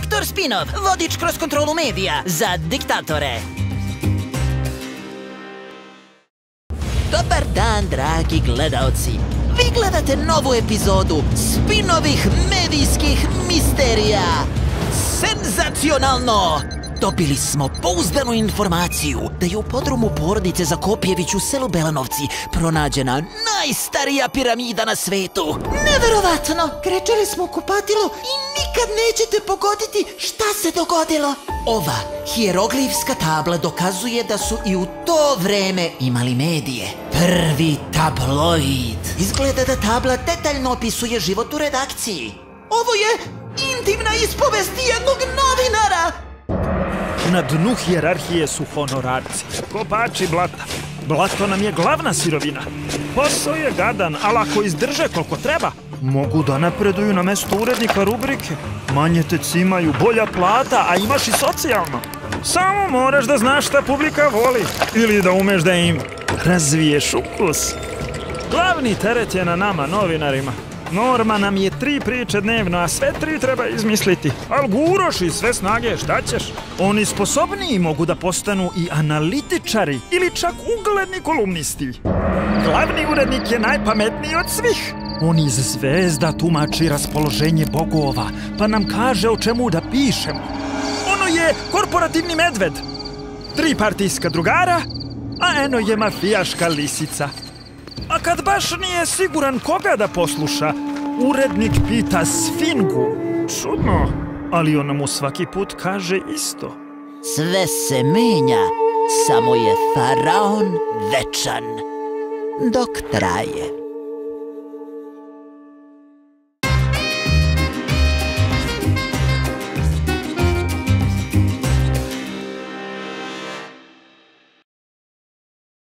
Doktor Spinov, vodič kroz kontrolu medija za diktatore. Dobar dan, dragi gledaoci. Vi gledate novu epizodu Spinovih medijskih misterija. Senzacionalno! Dobili smo pouzdanu informaciju da je u podrumu porodice Zakopjević u selu Belanovci pronađena najstarija piramida na svetu. Neverovatno! Krečili smo u kupatilu i nikad nećete pogoditi šta se dogodilo. Ova hijeroglifska tabla dokazuje da su i u to vreme imali medije. Prvi tabloid. Izgleda da tabla detaljno opisuje život u redakciji. Ovo je intimna ispovest jednog novinara. Na dnu hijerarhije su honorarci, kopači blata. Blato nam je glavna sirovina. Posao je gadan, ali ako izdrže koliko treba, mogu da napreduju na mesto urednika rubrike. Manje te cimaju, bolja plata, a imaš i socijalno. Samo moraš da znaš šta publika voli ili da umeš da im razviješ ukus. Glavni teret je na nama, novinarima. Norma nam je 3 priče dnevno, a sve 3 treba izmisliti. Al guroš i sve snage, šta ćeš? Oni sposobniji mogu da postanu i analitičari ili čak ugledni kolumnisti. Glavni urednik je najpametniji od svih. On iz zvezda tumači raspoloženje bogova, pa nam kaže o čemu da pišemo. Ono je korporativni medved. 3 partijska drugara, a eno je mafijaška lisica. A kad baš nije siguran koga da posluša, urednik pita Sfingu. Čudno, ali ona mu svaki put kaže isto. Sve se menja, samo je faraon večan. Dok traje.